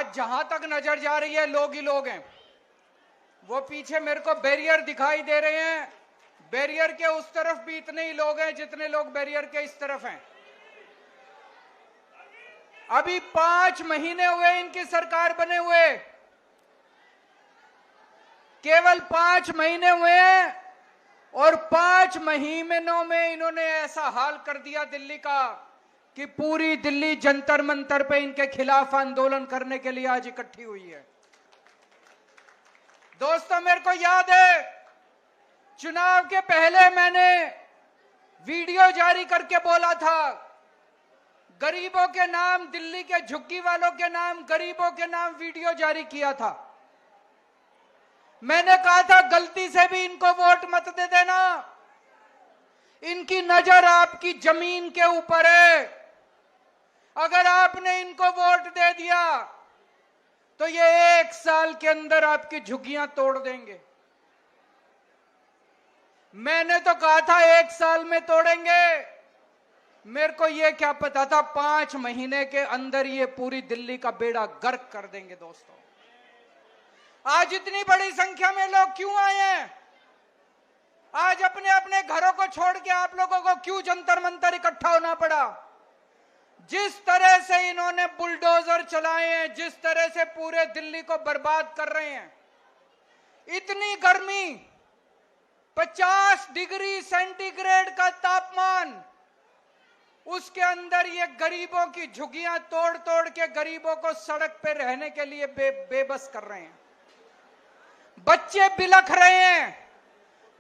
आज जहां तक नजर जा रही है लोग ही लोग हैं। वो पीछे मेरे को बैरियर दिखाई दे रहे हैं, बैरियर के उस तरफ भी इतने ही लोग हैं जितने लोग बैरियर के इस तरफ हैं। अभी 5 महीने हुए इनकी सरकार बने हुए, केवल 5 महीने हुए हैं और 5 महीनों में इन्होंने ऐसा हाल कर दिया दिल्ली का कि पूरी दिल्ली जंतर मंतर पे इनके खिलाफ आंदोलन करने के लिए आज इकट्ठी हुई है। दोस्तों, मेरे को याद है चुनाव के पहले मैंने वीडियो जारी करके बोला था, गरीबों के नाम, दिल्ली के झुग्गी वालों के नाम, गरीबों के नाम वीडियो जारी किया था। मैंने कहा था गलती से भी इनको वोट मत दे देना, इनकी नजर आपकी जमीन के ऊपर है। अगर आपने इनको वोट दे दिया तो ये 1 साल के अंदर आपकी झुग्गियां तोड़ देंगे। मैंने तो कहा था 1 साल में तोड़ेंगे, मेरे को ये क्या पता था 5 महीने के अंदर ये पूरी दिल्ली का बेड़ा गर्क कर देंगे। दोस्तों, आज इतनी बड़ी संख्या में लोग क्यों आए हैं? आज अपने अपने घरों को छोड़ के आप लोगों को क्यों जंतर मंतर इकट्ठा होना पड़ा? जिस तरह से इन्होंने बुलडोजर चलाए हैं, जिस तरह से पूरे दिल्ली को बर्बाद कर रहे हैं, इतनी गर्मी, 50 डिग्री सेंटीग्रेड का तापमान, उसके अंदर ये गरीबों की झुग्गियां तोड़ तोड़ के गरीबों को सड़क पे रहने के लिए बेबस कर रहे हैं। बच्चे बिलख रहे हैं,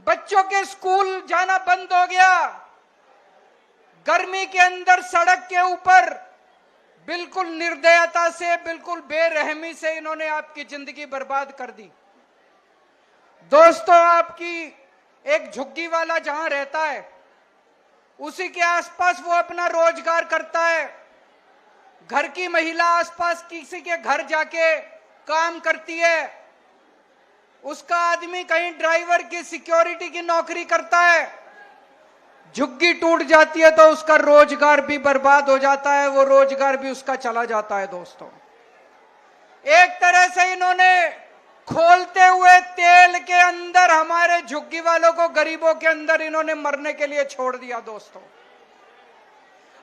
बच्चों के स्कूल जाना बंद हो गया। गर्मी के अंदर सड़क के ऊपर बिल्कुल निर्दयता से, बिल्कुल बेरहमी से इन्होंने आपकी जिंदगी बर्बाद कर दी। दोस्तों, आपकी एक झुग्गी वाला जहां रहता है उसी के आसपास वो अपना रोजगार करता है। घर की महिला आसपास किसी के घर जाके काम करती है, उसका आदमी कहीं ड्राइवर की सिक्योरिटी की नौकरी करता है। झुग्गी टूट जाती है तो उसका रोजगार भी बर्बाद हो जाता है, वो रोजगार भी उसका चला जाता है। दोस्तों, एक तरह से इन्होंने खोलते हुए तेल के अंदर हमारे झुग्गी वालों को, गरीबों के अंदर इन्होंने मरने के लिए छोड़ दिया। दोस्तों,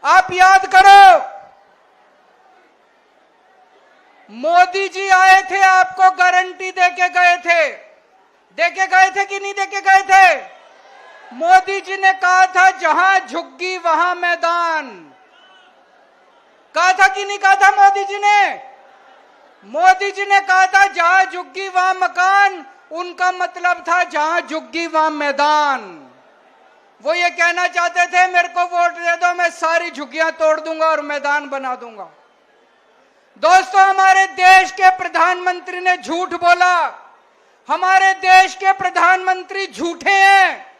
आप याद करो, मोदी जी आए थे, आपको गारंटी देके गए थे। देके गए थे कि नहीं देके गए थे? मोदी जी ने कहा था जहां झुग्गी वहां मैदान। कहा था कि नहीं कहा था मोदी जी ने? मोदी जी ने कहा था जहां झुग्गी वहां मकान, उनका मतलब था जहां झुग्गी वहां मैदान। वो ये कहना चाहते थे मेरे को वोट दे दो, मैं सारी झुग्गियां तोड़ दूंगा और मैदान बना दूंगा। दोस्तों, हमारे देश के प्रधानमंत्री ने झूठ बोला। हमारे देश के प्रधानमंत्री झूठे हैं।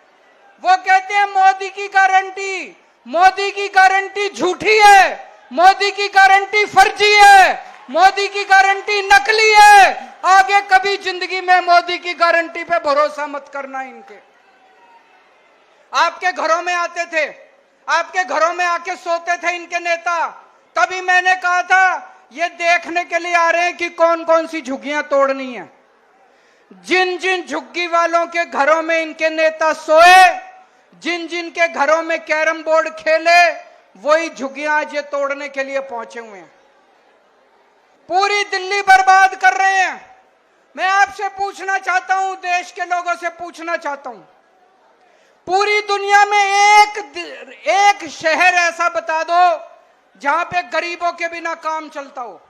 वो कहते हैं मोदी की गारंटी, मोदी की गारंटी झूठी है, मोदी की गारंटी फर्जी है, मोदी की गारंटी नकली है। आगे कभी जिंदगी में मोदी की गारंटी पे भरोसा मत करना इनके। आपके घरों में आते थे, आपके घरों में आके सोते थे इनके नेता, तभी मैंने कहा था ये देखने के लिए आ रहे हैं कि कौन कौन सी झुग्गियां तोड़नी है। जिन जिन झुग्गी वालों के घरों में इनके नेता सोए, जिन जिन के घरों में कैरम बोर्ड खेले, वही झुग्गियां आज ये तोड़ने के लिए पहुंचे हुए हैं। पूरी दिल्ली बर्बाद कर रहे हैं। मैं आपसे पूछना चाहता हूं, देश के लोगों से पूछना चाहता हूं, पूरी दुनिया में एक शहर ऐसा बता दो जहां पे गरीबों के बिना काम चलता हो।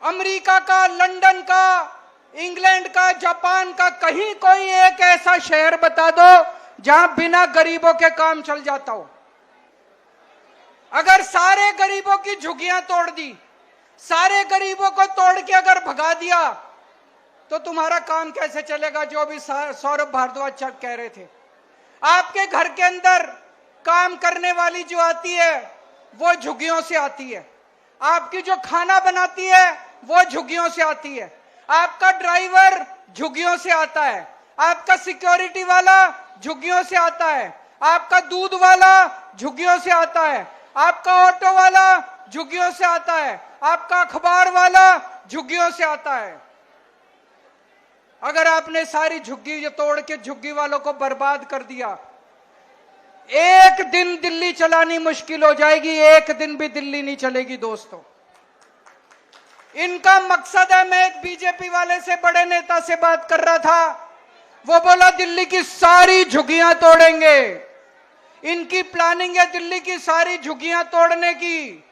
अमेरिका का, लंदन का, इंग्लैंड का, जापान का, कहीं कोई एक ऐसा शहर बता दो जहां बिना गरीबों के काम चल जाता हो। अगर सारे गरीबों की झुग्गियां तोड़ दी, सारे गरीबों को तोड़ के अगर भगा दिया, तो तुम्हारा काम कैसे चलेगा? जो भी सौरभ भारद्वाज कह रहे थे, आपके घर के अंदर काम करने वाली जो आती है वो झुग्गियों से आती है, आपकी जो खाना बनाती है वो झुग्गियों से आती है, आपका ड्राइवर झुग्गियों से आता है, आपका सिक्योरिटी वाला झुग्गियों से आता है, आपका दूध वाला झुग्गियों से आता है, आपका ऑटो वाला झुग्गियों से आता है, आपका अखबार वाला झुग्गियों से आता है। अगर आपने सारी झुग्गी तोड़ के झुग्गी वालों को बर्बाद कर दिया, एक दिन दिल्ली चलानी मुश्किल हो जाएगी, एक दिन भी दिल्ली नहीं चलेगी दोस्तों। इनका मकसद है, मैं एक बीजेपी वाले से, बड़े नेता से बात कर रहा था, वो बोला दिल्ली की सारी झुग्गियां तोड़ेंगे। इनकी प्लानिंग है दिल्ली की सारी झुग्गियां तोड़ने की।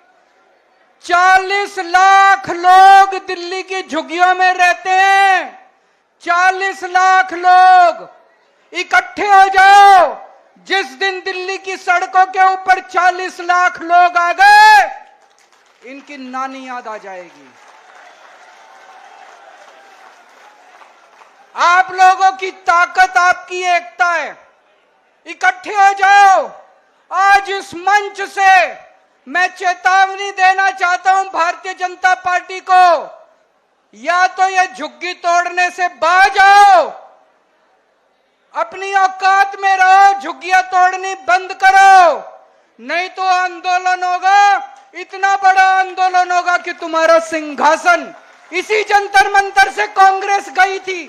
40 लाख लोग दिल्ली की झुग्गियों में रहते हैं। 40 लाख लोग इकट्ठे हो जाओ। जिस दिन दिल्ली की सड़कों के ऊपर 40 लाख लोग आ गए, इनकी नानी याद आ जाएगी। आप लोगों की ताकत, आपकी एकता है। इकट्ठे हो जाओ। आज इस मंच से मैं चेतावनी देना चाहता हूं भारतीय जनता पार्टी को, या तो ये झुग्गी तोड़ने से बाज आओ, अपनी औकात में रहो, झुग्गियां तोड़नी बंद करो, नहीं तो आंदोलन होगा, इतना बड़ा आंदोलन होगा कि तुम्हारा सिंहासन। इसी जंतर मंतर से कांग्रेस गई थी,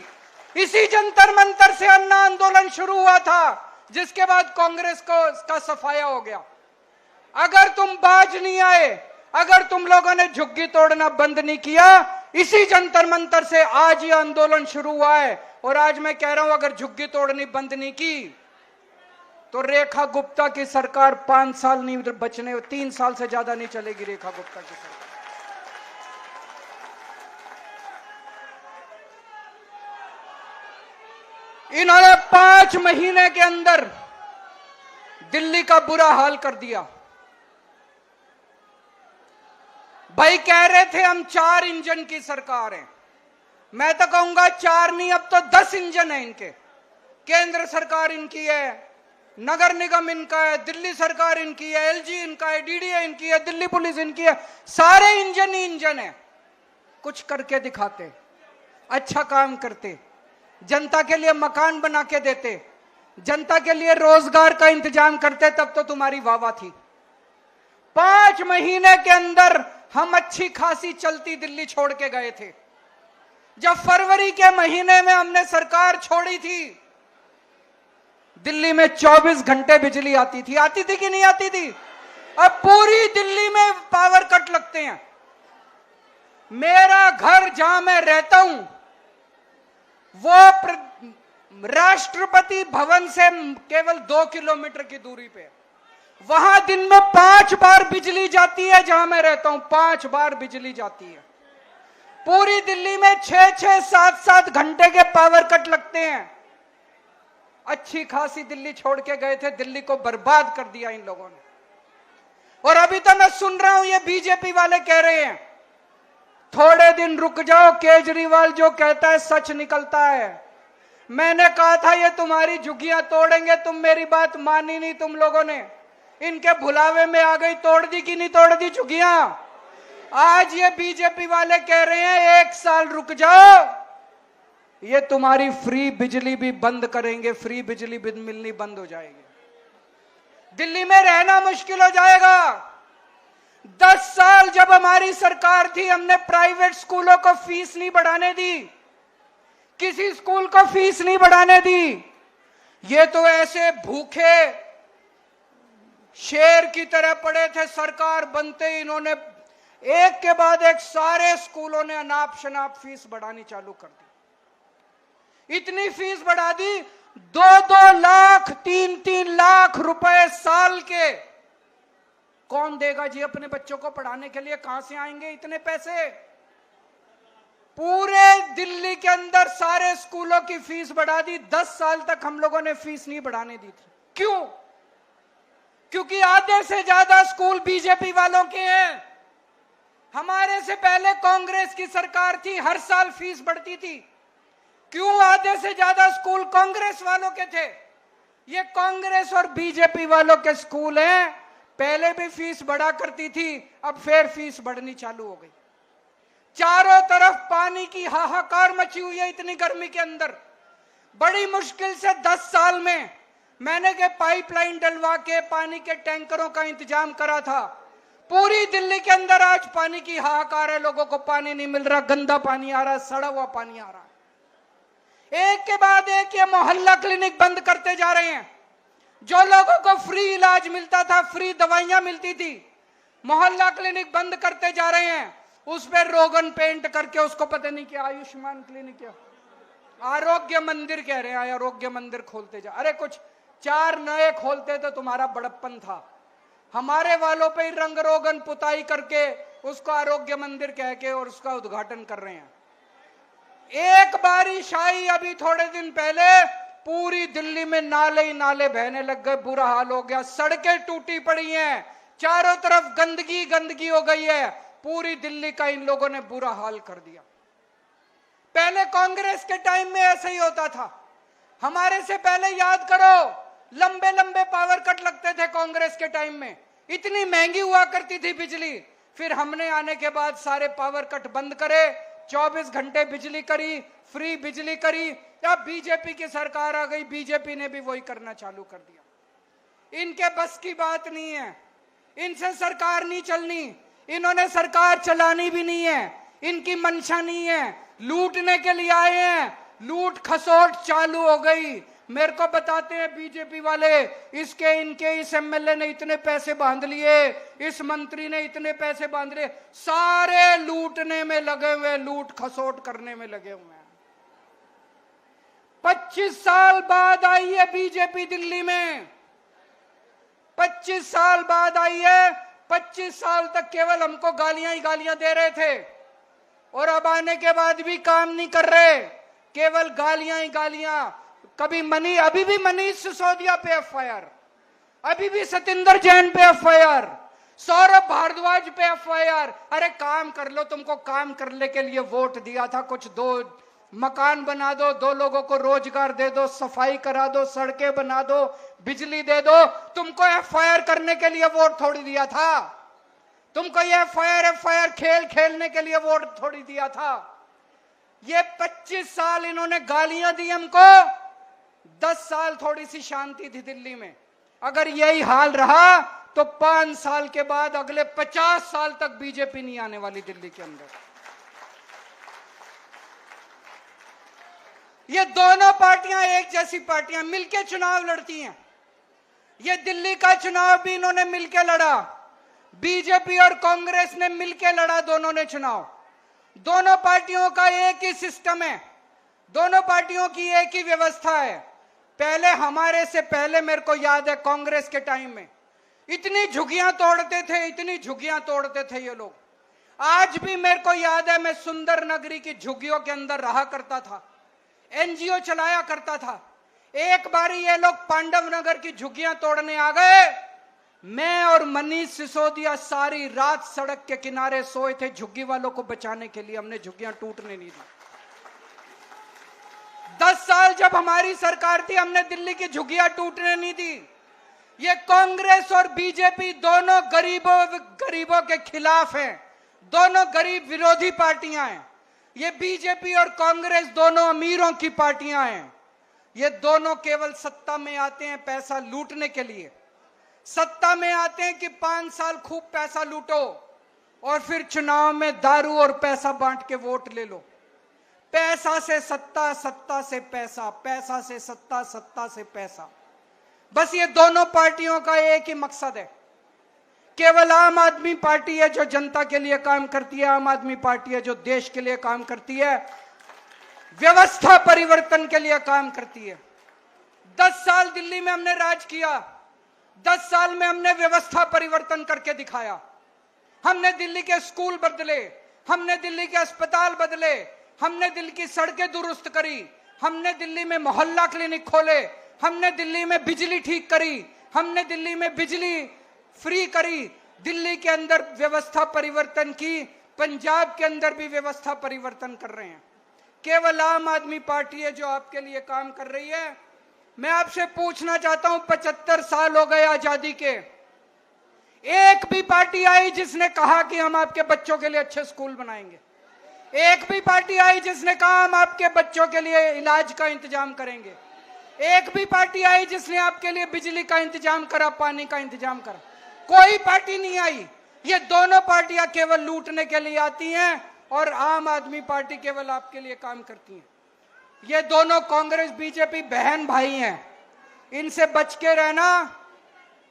इसी जंतर मंतर से अन्ना आंदोलन शुरू हुआ था, जिसके बाद कांग्रेस को इसका सफाया हो गया। अगर तुम बाज नहीं आए, अगर तुम लोगों ने झुग्गी तोड़ना बंद नहीं किया, इसी जंतर मंतर से आज ये आंदोलन शुरू हुआ है। और आज मैं कह रहा हूं, अगर झुग्गी तोड़नी बंद नहीं की तो रेखा गुप्ता की सरकार 5 साल नहीं बचने, 3 साल से ज्यादा नहीं चलेगी रेखा गुप्ता की सरकार। इन्होंने 5 महीने के अंदर दिल्ली का बुरा हाल कर दिया। भाई कह रहे थे हम 4 इंजन की सरकार है, मैं तो कहूंगा 4 नहीं, अब तो 10 इंजन है इनके। केंद्र सरकार इनकी है, नगर निगम इनका है, दिल्ली सरकार इनकी है, एलजी इनका है, डीडीए इनकी है, दिल्ली पुलिस इनकी है, सारे इंजन ही इंजन है। कुछ करके दिखाते, अच्छा काम करते, जनता के लिए मकान बना के देते, जनता के लिए रोजगार का इंतजाम करते, तब तो तुम्हारी वाहवाह थी। 5 महीने के अंदर हम अच्छी खासी चलती दिल्ली छोड़ के गए थे। जब फरवरी के महीने में हमने सरकार छोड़ी थी, दिल्ली में 24 घंटे बिजली आती थी कि नहीं आती थी? अब पूरी दिल्ली में पावर कट लगते हैं। मेरा घर जहां मैं रहता हूं, वो राष्ट्रपति भवन से केवल 2 किलोमीटर की दूरी पे, वहां दिन में 5 बार बिजली जाती है। जहां मैं रहता हूं 5 बार बिजली जाती है। पूरी दिल्ली में 6-6, 7-7 घंटे के पावर कट लगते हैं। अच्छी खासी दिल्ली छोड़ के गए थे, दिल्ली को बर्बाद कर दिया इन लोगों ने। और अभी तो मैं सुन रहा हूं ये बीजेपी वाले कह रहे हैं थोड़े दिन रुक जाओ, केजरीवाल जो कहता है सच निकलता है। मैंने कहा था ये तुम्हारी झुग्गियां तोड़ेंगे, तुम मेरी बात मानी नहीं तुम लोगों ने, इनके भुलावे में आ गई। तोड़ दी कि नहीं तोड़ दी झुग्गियां? आज ये बीजेपी वाले कह रहे हैं 1 साल रुक जाओ, ये तुम्हारी फ्री बिजली भी बंद करेंगे, फ्री बिजली भी मिलनी बंद हो जाएगी, दिल्ली में रहना मुश्किल हो जाएगा। 10 साल जब हमारी सरकार थी, हमने प्राइवेट स्कूलों को फीस नहीं बढ़ाने दी, किसी स्कूल को फीस नहीं बढ़ाने दी। ये तो ऐसे भूखे शेर की तरह पड़े थे, सरकार बनते ही इन्होंने एक के बाद एक सारे स्कूलों ने अनाप शनाप फीस बढ़ानी चालू कर दी। इतनी फीस बढ़ा दी, 2-2 लाख 3-3 लाख रुपए साल के। कौन देगा जी अपने बच्चों को पढ़ाने के लिए? कहां से आएंगे इतने पैसे? पूरे दिल्ली के अंदर सारे स्कूलों की फीस बढ़ा दी। 10 साल तक हम लोगों ने फीस नहीं बढ़ाने दी थी। क्यों? क्योंकि आधे से ज्यादा स्कूल बीजेपी वालों के हैं। हमारे से पहले कांग्रेस की सरकार थी, हर साल फीस बढ़ती थी। क्यों? आधे से ज्यादा स्कूल कांग्रेस वालों के थे। ये कांग्रेस और बीजेपी वालों के स्कूल हैं। पहले भी फीस बढ़ा करती थी, अब फिर फीस बढ़नी चालू हो गई। चारों तरफ पानी की हाहाकार मची हुई है इतनी गर्मी के अंदर। बड़ी मुश्किल से 10 साल में मैंने के पाइपलाइन डलवा के पानी के टैंकरों का इंतजाम करा था। पूरी दिल्ली के अंदर आज पानी की हाहाकार है, लोगों को पानी नहीं मिल रहा, गंदा पानी आ रहा है, सड़ा हुआ पानी आ रहा है। एक के बाद एक ये मोहल्ला क्लिनिक बंद करते जा रहे हैं। जो लोगों को फ्री इलाज मिलता था, फ्री दवाइयां मिलती थी, मोहल्ला क्लिनिक बंद करते जा रहे हैं। उस पर रोगन पेंट करके उसको पता नहीं क्या आयुष्मान क्लिनिक क्या आरोग्य मंदिर कह रहे हैं, आरोग्य मंदिर खोलते जा। अरे कुछ 4 नए खोलते तो तुम्हारा बड़प्पन था। हमारे वालों पे ही रंग रोगन पुताई करके उसको आरोग्य मंदिर कह के और उसका उद्घाटन कर रहे हैं। एक बारिश आई अभी थोड़े दिन पहले, पूरी दिल्ली में नाले ही नाले बहने लग गए, बुरा हाल हो गया, सड़कें टूटी पड़ी हैं, चारों तरफ गंदगी गंदगी हो गई है। पूरी दिल्ली का इन लोगों ने बुरा हाल कर दिया। पहले कांग्रेस के टाइम में ऐसा ही होता था। हमारे से पहले याद करो, लंबे लंबे पावर कट लगते थे कांग्रेस के टाइम में, इतनी महंगी हुआ करती थी बिजली। फिर हमने आने के बाद सारे पावर कट बंद करे, 24 घंटे बिजली करी, फ्री बिजली करी। अब बीजेपी की सरकार आ गई, बीजेपी ने भी वही करना चालू कर दिया। इनके बस की बात नहीं है, इनसे सरकार नहीं चलनी, इन्होंने सरकार चलानी भी नहीं है, इनकी मंशा नहीं है, लूटने के लिए आए हैं। लूट खसोट चालू हो गई। मेरे को बताते हैं बीजेपी वाले, इसके इनके इस एमएलए ने इतने पैसे बांध लिए, इस मंत्री ने इतने पैसे बांध लिए, सारे लूटने में लगे हुए, लूट खसोट करने में लगे हुए हैं। 25 साल बाद आई है बीजेपी दिल्ली में, 25 साल बाद आई है। 25 साल तक केवल हमको गालियां ही गालियां दे रहे थे और अब आने के बाद भी काम नहीं कर रहे, केवल गालियां ही गालियां। कभी अभी भी मनीष सिसोदिया पे एफआईआर, अभी भी सतिंदर जैन पे एफआईआर, सौरभ भारद्वाज पे एफआईआर। अरे काम कर लो, तुमको काम करने के लिए वोट दिया था, कुछ 2 मकान बना दो, 2 लोगों को रोजगार दे दो, सफाई करा दो, सड़कें बना दो, बिजली दे दो। तुमको एफआईआर करने के लिए वोट थोड़ी दिया था, तुमको ये एफआईआर खेल खेलने के लिए वोट थोड़ी दिया था। ये 25 साल इन्होंने गालियां दी हमको, 10 साल थोड़ी सी शांति थी दिल्ली में। अगर यही हाल रहा तो 5 साल के बाद अगले 50 साल तक बीजेपी नहीं आने वाली दिल्ली के अंदर। ये दोनों पार्टियां एक जैसी पार्टियां मिलके चुनाव लड़ती हैं। ये दिल्ली का चुनाव भी इन्होंने मिलके लड़ा, बीजेपी और कांग्रेस ने मिलके लड़ा दोनों ने चुनाव। दोनों पार्टियों का एक ही सिस्टम है, दोनों पार्टियों की एक ही व्यवस्था है। पहले हमारे से पहले मेरे को याद है कांग्रेस के टाइम में इतनी झुग्गियां तोड़ते थे, इतनी झुग्गियां तोड़ते थे ये लोग। आज भी मेरे को याद है, मैं सुंदर नगरी की झुग्गियों के अंदर रहा करता था, एनजीओ चलाया करता था। एक बारी ये लोग पांडव नगर की झुग्गियां तोड़ने आ गए, मैं और मनीष सिसोदिया सारी रात सड़क के किनारे सोए थे झुग्गी वालों को बचाने के लिए, हमने झुग्गियां टूटने नहीं दी। 10 साल जब हमारी सरकार थी, हमने दिल्ली की झुग्गियां टूटने नहीं दी। ये कांग्रेस और बीजेपी दोनों गरीबों के खिलाफ हैं, दोनों गरीब विरोधी पार्टियां हैं। ये बीजेपी और कांग्रेस दोनों अमीरों की पार्टियां हैं। ये दोनों केवल सत्ता में आते हैं पैसा लूटने के लिए। सत्ता में आते हैं कि 5 साल खूब पैसा लूटो और फिर चुनाव में दारू और पैसा बांट के वोट ले लो। पैसा से सत्ता, सत्ता से पैसा, पैसा से सत्ता, सत्ता से पैसा। बस ये दोनों पार्टियों का एक ही मकसद है। केवल आम आदमी पार्टी है जो जनता के लिए काम करती है, आम आदमी पार्टी है जो देश के लिए काम करती है, व्यवस्था परिवर्तन के लिए काम करती है। 10 साल दिल्ली में हमने राज किया, 10 साल में हमने व्यवस्था परिवर्तन करके दिखाया। हमने दिल्ली के स्कूल बदले, हमने दिल्ली के अस्पताल बदले, हमने दिल्ली की सड़कें दुरुस्त करी, हमने दिल्ली में मोहल्ला क्लिनिक खोले, हमने दिल्ली में बिजली ठीक करी, हमने दिल्ली में बिजली फ्री करी, दिल्ली के अंदर व्यवस्था परिवर्तन की, पंजाब के अंदर भी व्यवस्था परिवर्तन कर रहे हैं। केवल आम आदमी पार्टी है जो आपके लिए काम कर रही है। मैं आपसे पूछना चाहता हूं, 75 साल हो गए आजादी के, एक भी पार्टी आई जिसने कहा कि हम आपके बच्चों के लिए अच्छे स्कूल बनाएंगे? एक भी पार्टी आई जिसने कहा हम आपके बच्चों के लिए इलाज का इंतजाम करेंगे? एक भी पार्टी आई जिसने आपके लिए बिजली का इंतजाम करा, पानी का इंतजाम करा? कोई पार्टी नहीं आई। ये दोनों पार्टियां केवल लूटने के लिए आती हैं और आम आदमी पार्टी केवल आपके लिए काम करती है। ये दोनों कांग्रेस बीजेपी बहन भाई हैं, इनसे बच के रहना।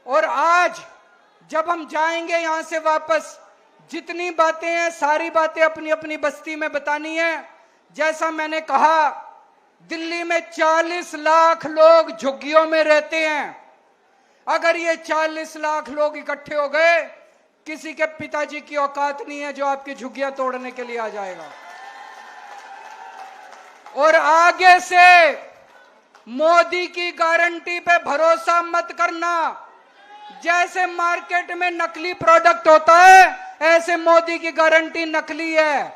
और आज जब हम जाएंगे यहां से वापस, जितनी बातें हैं सारी बातें अपनी अपनी बस्ती में बतानी है। जैसा मैंने कहा, दिल्ली में 40 लाख लोग झुग्गियों में रहते हैं। अगर ये 40 लाख लोग इकट्ठे हो गए, किसी के पिताजी की औकात नहीं है जो आपकी झुग्गियां तोड़ने के लिए आ जाएगा। और आगे से मोदी की गारंटी पे भरोसा मत करना। जैसे मार्केट में नकली प्रोडक्ट होता है, ऐसे मोदी की गारंटी नकली है,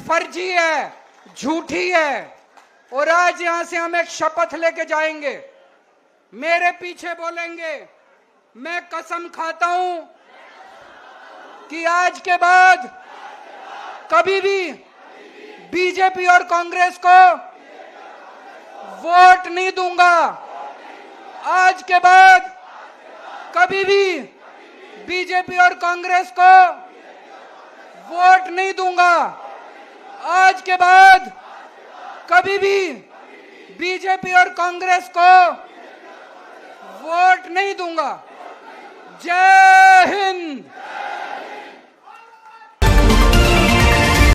फर्जी है, झूठी है। और आज यहां से हम एक शपथ लेके जाएंगे, मेरे पीछे बोलेंगे, मैं कसम खाता हूं कि आज के बाद कभी भी बीजेपी और कांग्रेस को वोट नहीं दूंगा। आज के बाद कभी भी बीजेपी और कांग्रेस को वोट नहीं दूंगा। आज के बाद कभी भी बीजेपी और कांग्रेस को वोट नहीं दूंगा। जय हिंद।